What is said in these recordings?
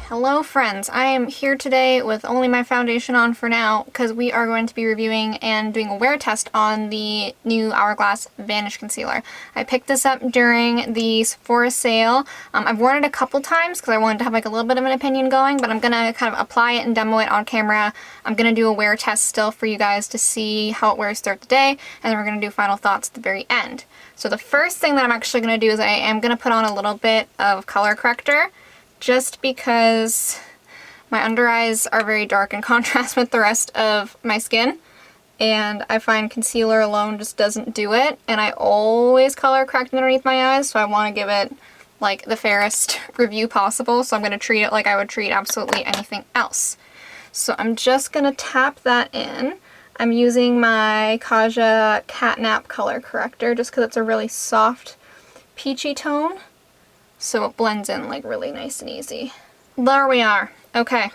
Hello friends, I am here today with only my foundation on for now because we are going to be reviewing and doing a wear test on the new Hourglass Vanish concealer. I picked this up during the Sephora sale. I've worn it a couple times because I wanted to have like a little bit of an opinion going, but I'm going to kind of apply it and demo it on camera. I'm going to do a wear test still for you guys to see how it wears throughout the day, and then we're going to do final thoughts at the very end. So the first thing that I'm actually going to do is I am going to put on a little bit of color corrector, just because my under eyes are very dark in contrast with the rest of my skin, and I find concealer alone just doesn't do it, and I always color correct underneath my eyes, so I want to give it like the fairest review possible, so I'm going to treat it like I would treat absolutely anything else. So I'm just going to tap that in. I'm using my Kaja Catnap color corrector just because it's a really soft peachy tone. So it blends in like really nice and easy. There we are. Okay.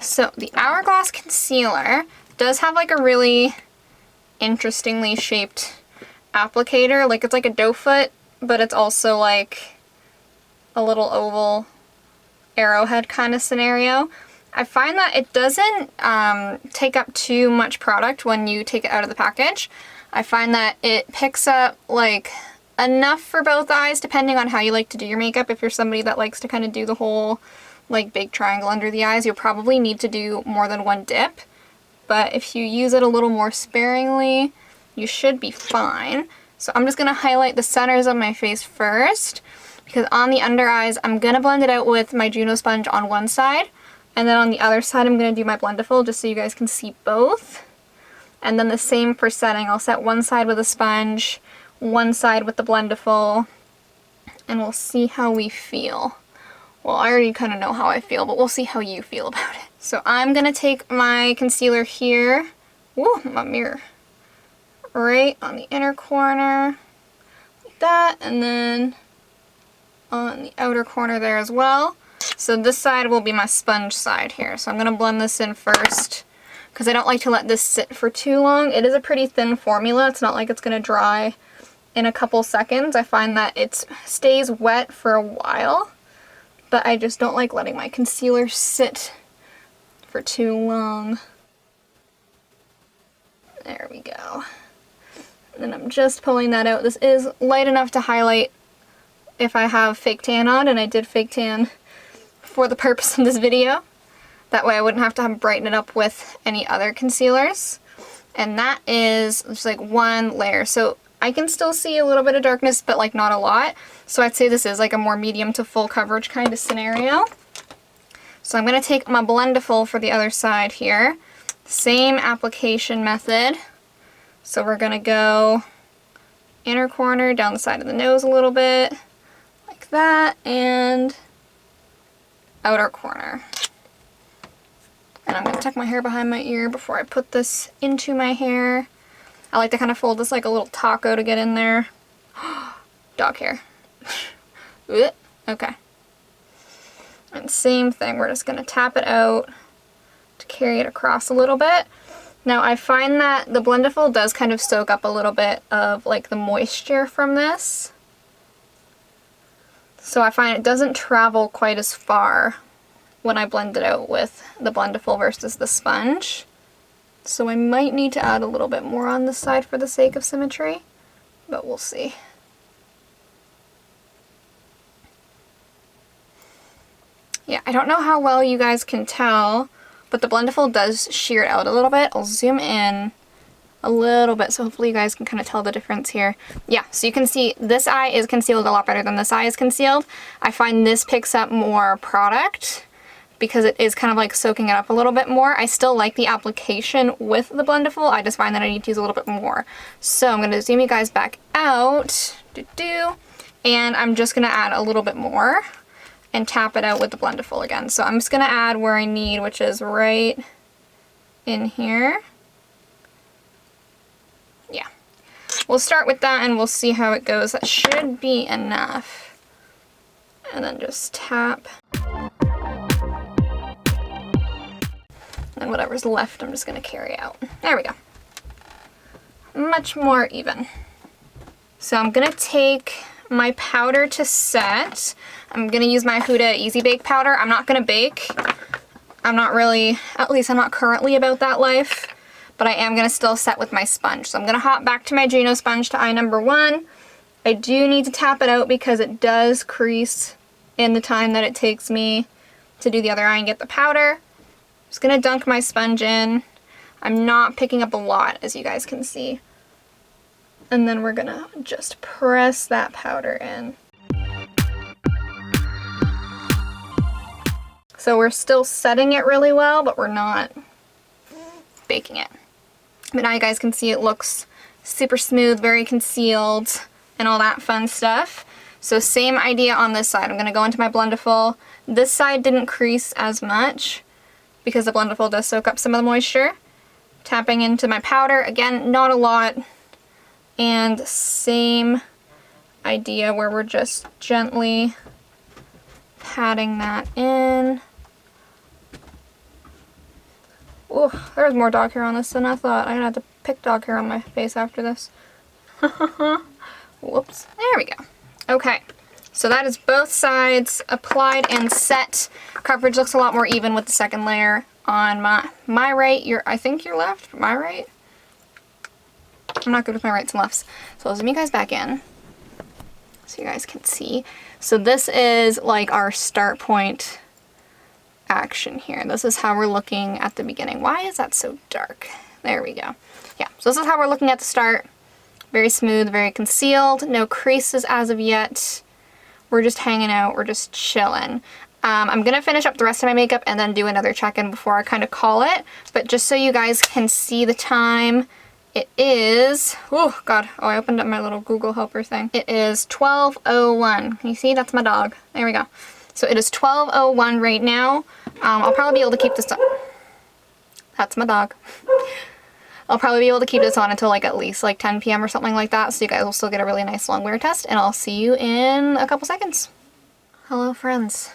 So the Hourglass concealer does have like a really interestingly shaped applicator. Like it's like a doe foot, but it's also like a little oval arrowhead kind of scenario. I find that it doesn't take up too much product when you take it out of the package. I find that it picks up like enough for both eyes, depending on how you like to do your makeup. If you're somebody that likes to kind of do the whole like big triangle under the eyes, you'll probably need to do more than one dip. But if you use it a little more sparingly, you should be fine. So I'm just going to highlight the centers of my face first, because on the under eyes, I'm going to blend it out with my Juno sponge on one side, and then on the other side, I'm going to do my Blendiful just so you guys can see both. And then the same for setting. I'll set one side with a sponge, one side with the Blendiful, and we'll see how we feel. Well, I already kind of know how I feel, but we'll see how you feel about it. So I'm going to take my concealer here, woo, my mirror, right on the inner corner, like that, and then on the outer corner there as well. So this side will be my sponge side here. So I'm going to blend this in first, because I don't like to let this sit for too long. It is a pretty thin formula. It's not like it's going to dry in a couple seconds. I find that it stays wet for a while, but I just don't like letting my concealer sit for too long. There we go. And then I'm just pulling that out. This is light enough to highlight if I have fake tan on, and I did fake tan for the purpose of this video. That way I wouldn't have to brighten it up with any other concealers. And that is just like one layer. So I can still see a little bit of darkness, but like not a lot. So I'd say this is like a more medium to full coverage kind of scenario. So I'm going to take my Blendiful for the other side here. Same application method. So we're going to go inner corner, down the side of the nose a little bit, like that, and outer corner. And I'm going to tuck my hair behind my ear before I put this into my hair. I like to kind of fold this like a little taco to get in there. Dog hair. Okay. And same thing, we're just going to tap it out to carry it across a little bit. Now I find that the Blendiful does kind of soak up a little bit of like the moisture from this. So I find it doesn't travel quite as far when I blend it out with the Blendiful versus the sponge. So I might need to add a little bit more on this side for the sake of symmetry, but we'll see. Yeah, I don't know how well you guys can tell, but the Blendiful does sheer it out a little bit. I'll zoom in a little bit so hopefully you guys can kind of tell the difference here. Yeah, so you can see this eye is concealed a lot better than this eye is concealed. I find this picks up more product because it is kind of like soaking it up a little bit more. I still like the application with the Blendiful. I just find that I need to use a little bit more. So I'm going to zoom you guys back out. And I'm just going to add a little bit more and tap it out with the Blendiful again. So I'm just going to add where I need, which is right in here. Yeah. We'll start with that and we'll see how it goes. That should be enough. And then just tap. And whatever's left, I'm just going to carry out. There we go. Much more even. So I'm going to take my powder to set. I'm gonna use my Huda Easy Bake powder. I'm not gonna bake. I'm not really, at least I'm not currently about that life, but I am gonna still set with my sponge. So I'm gonna hop back to my Juno sponge to eye number 1. I do need to tap it out because it does crease in the time that it takes me to do the other eye and get the powder. Just gonna dunk my sponge in. I'm not picking up a lot, as you guys can see. And then we're gonna just press that powder in. So we're still setting it really well, but we're not baking it. But now you guys can see it looks super smooth, very concealed, and all that fun stuff. So same idea on this side. I'm gonna go into my Blendiful. This side didn't crease as much because the Blendiful does soak up some of the moisture. Tapping into my powder, again, not a lot. And same idea where we're just gently patting that in. Oh, there's more dog hair on this than I thought. I'm gonna have to pick dog hair on my face after this. Whoops. There we go. Okay, so that is both sides applied and set. Coverage looks a lot more even with the second layer on my right. I think your left, my right. I'm not good with my rights and lefts. So I'll zoom you guys back in so you guys can see. So this is like our start point action here. This is how we're looking at the beginning. Why is that so dark? There we go. Yeah, so this is how we're looking at the start. Very smooth, very concealed, no creases as of yet. We're just hanging out, we're just chilling. I'm gonna finish up the rest of my makeup and then do another check-in before I kind of call it. But just so you guys can see the time, it is, oh God, oh I opened up my little Google helper thing. It is 12:01. Can you see? That's my dog. There we go. So it is 12:01 right now. I'll probably be able to keep this on. That's my dog. I'll probably be able to keep this on until like at least like 10 p.m. or something like that, so you guys will still get a really nice long wear test, and I'll see you in a couple seconds. Hello friends.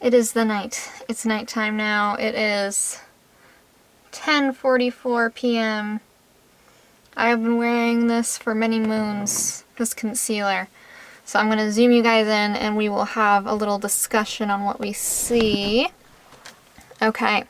It is the night. It's nighttime now. It is 10:44 p.m. I have been wearing this for many moons, this concealer. So I'm going to zoom you guys in and we will have a little discussion on what we see. Okay,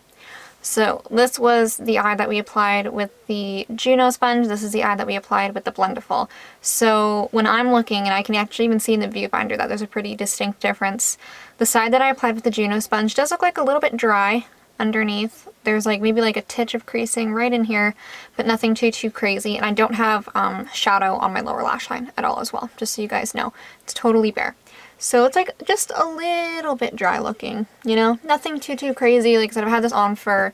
so this was the eye that we applied with the Juno sponge. This is the eye that we applied with the Blendiful. So when I'm looking, and I can actually even see in the viewfinder that there's a pretty distinct difference. The side that I applied with the Juno sponge does look like a little bit dry underneath. There's like maybe like a titch of creasing right in here, but nothing too crazy. And I don't have shadow on my lower lash line at all as well, just so you guys know. It's totally bare. So it's like just a little bit dry looking, you know, nothing too crazy. Like I said, I've had this on for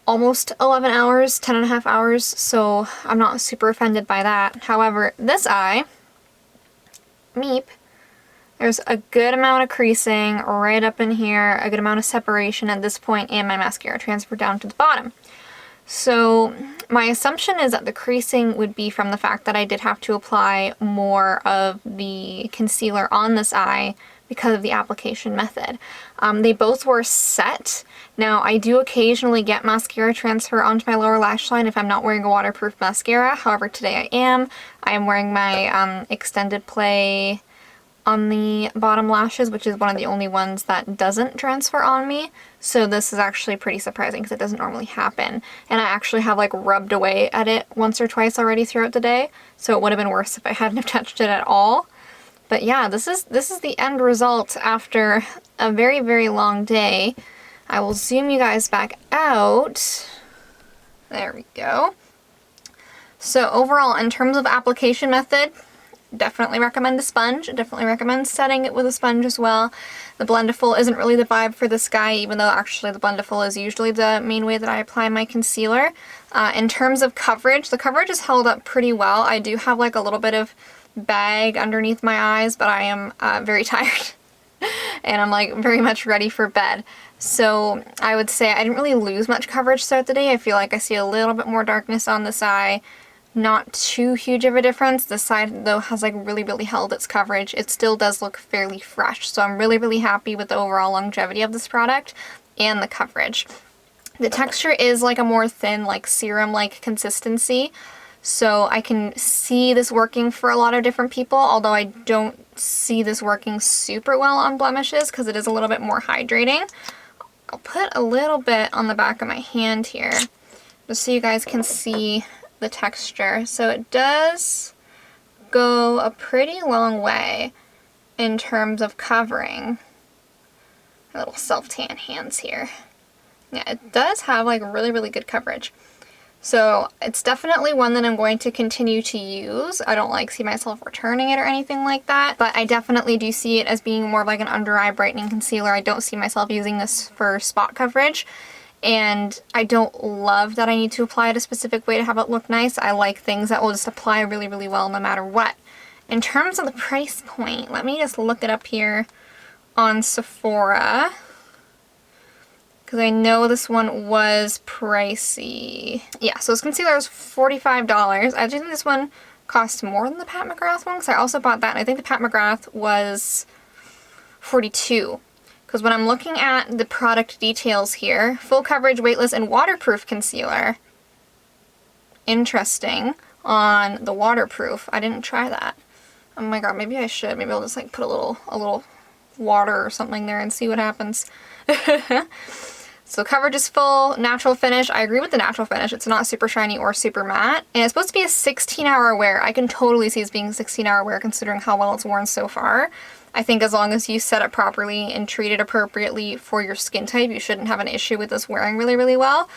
almost 11 hours, 10 and a half hours, so I'm not super offended by that. However, this eye, meep, there's a good amount of creasing right up in here, a good amount of separation at this point, and my mascara transferred down to the bottom. So my assumption is that the creasing would be from the fact that I did have to apply more of the concealer on this eye because of the application method. They both were set. Now I do occasionally get mascara transfer onto my lower lash line if I'm not wearing a waterproof mascara. However, today I am. I am wearing my extended play on the bottom lashes, which is one of the only ones that doesn't transfer on me. So this is actually pretty surprising because it doesn't normally happen. And I actually have like rubbed away at it once or twice already throughout the day. So it would have been worse if I hadn't have touched it at all. But yeah, this is the end result after a very long day. I will zoom you guys back out. There we go. So overall, in terms of application method, definitely recommend the sponge. Definitely recommend setting it with a sponge as well. The Blendiful isn't really the vibe for this guy, even though actually the Blendiful is usually the main way that I apply my concealer. In terms of coverage, the coverage is held up pretty well. I do have like a little bit of bag underneath my eyes, but I am very tired and I'm like very much ready for bed. So I would say I didn't really lose much coverage throughout the day. I feel like I see a little bit more darkness on this eye. Not too huge of a difference. This side though has like really held its coverage. It still does look fairly fresh, so I'm really happy with the overall longevity of this product and the coverage. The texture is like a more thin, like serum-like consistency, So I can see this working for a lot of different people, although I don't see this working super well on blemishes because it is a little bit more hydrating. I'll put a little bit on the back of my hand here just so you guys can see the texture. So it does go a pretty long way in terms of covering. My little self-tan hands here. Yeah, it does have like really, really good coverage. So it's definitely one that I'm going to continue to use. I don't like see myself returning it or anything like that, but I definitely do see it as being more of like an under eye brightening concealer. I don't see myself using this for spot coverage, and I don't love that I need to apply it a specific way to have it look nice. I like things that will just apply really, really well no matter what. In terms of the price point, let me just look it up here on Sephora, because I know this one was pricey. Yeah, so this concealer is $45. I think this one cost more than the Pat McGrath one, because I also bought that, and I think the Pat McGrath was $42. Because when I'm looking at the product details here, full coverage, weightless, and waterproof concealer. Interesting on the waterproof. I didn't try that. Oh my god, maybe I should. Maybe I'll just like put a little water or something there and see what happens. So coverage is full, natural finish. I agree with the natural finish. It's not super shiny or super matte. And it's supposed to be a 16-hour wear. I can totally see this being a 16-hour wear considering how well it's worn so far. I think as long as you set it properly and treat it appropriately for your skin type, you shouldn't have an issue with this wearing really, really well.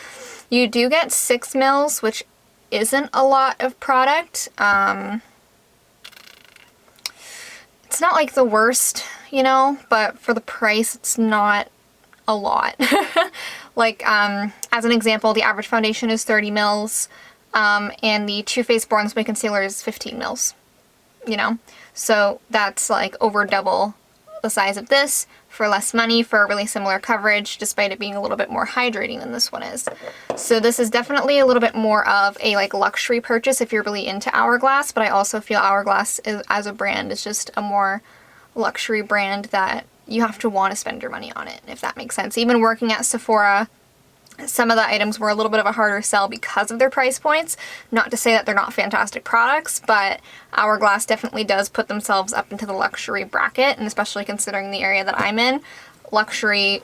You do get 6 mils, which isn't a lot of product. It's not like the worst, you know, but for the price, it's not a lot. Like, as an example, the average foundation is 30 mils, and the Too Faced Born This Way concealer is 15 mils, you know? So that's like over double the size of this for less money for really similar coverage, despite it being a little bit more hydrating than this one is. So this is definitely a little bit more of a like luxury purchase if you're really into Hourglass, but I also feel Hourglass as a brand is just a more luxury brand that you have to want to spend your money on it, if that makes sense. Even working at Sephora, some of the items were a little bit of a harder sell because of their price points. Not to say that they're not fantastic products, but Hourglass definitely does put themselves up into the luxury bracket, and especially considering the area that I'm in, luxury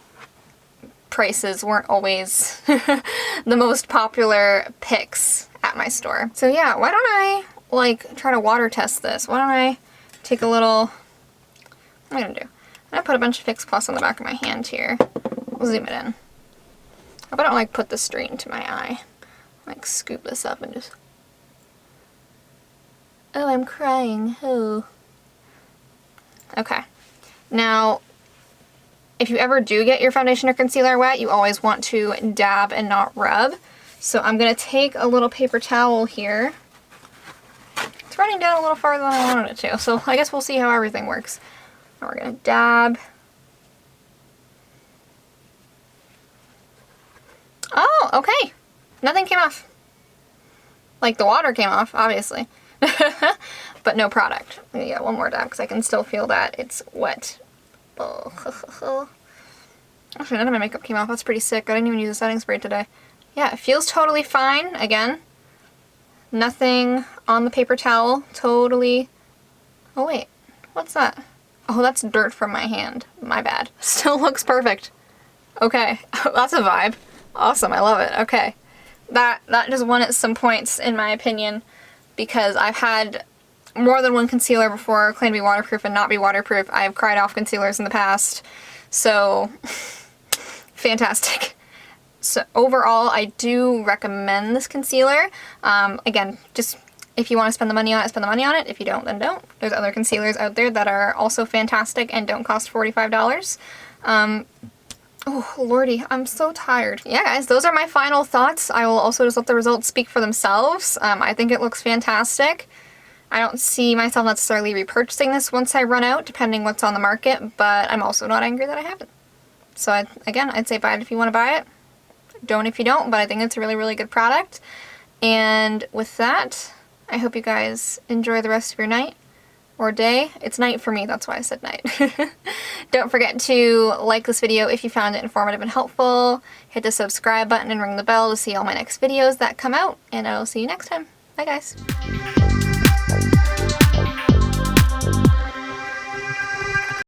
prices weren't always the most popular picks at my store. So yeah, why don't I like try to water test this? Why don't I take a little, what am I gonna do? I'm gonna put a bunch of Fix Plus on the back of my hand here. We'll zoom it in. I hope I don't like put this straight into my eye. Like scoop this up and just... Oh, I'm crying. Oh. Okay. Now, if you ever do get your foundation or concealer wet, you always want to dab and not rub. So I'm gonna take a little paper towel here. It's running down a little farther than I wanted it to, so I guess we'll see how everything works. Now we're gonna dab. Oh, okay. Nothing came off. Like the water came off, obviously. But no product. Yeah, one more dab because I can still feel that it's wet. Oh. Actually, none of my makeup came off. That's pretty sick. I didn't even use a setting spray today. Yeah, it feels totally fine. Again, nothing on the paper towel. Totally. Oh, wait. What's that? Oh, that's dirt from my hand. My bad. Still looks perfect. Okay. That's a vibe. Awesome, I love it. Okay. That just won at some points, in my opinion, because I've had more than one concealer before claim to be waterproof and not be waterproof. I have cried off concealers in the past, so fantastic. So overall, I do recommend this concealer. Again, just if you want to spend the money on it, spend the money on it. If you don't, then don't. There's other concealers out there that are also fantastic and don't cost $45. Oh, lordy, I'm so tired. Yeah, guys, those are my final thoughts. I will also just let the results speak for themselves. I think it looks fantastic. I don't see myself necessarily repurchasing this once I run out, depending what's on the market, but I'm also not angry that I haven't. So, again, I'd say buy it if you want to buy it. Don't if you don't, but I think it's a really, really good product. And with that, I hope you guys enjoy the rest of your night. Or day. It's night for me, that's why I said night. Don't forget to like this video if you found it informative and helpful. Hit the subscribe button and ring the bell to see all my next videos that come out, and I will see you next time. Bye. Bye guys.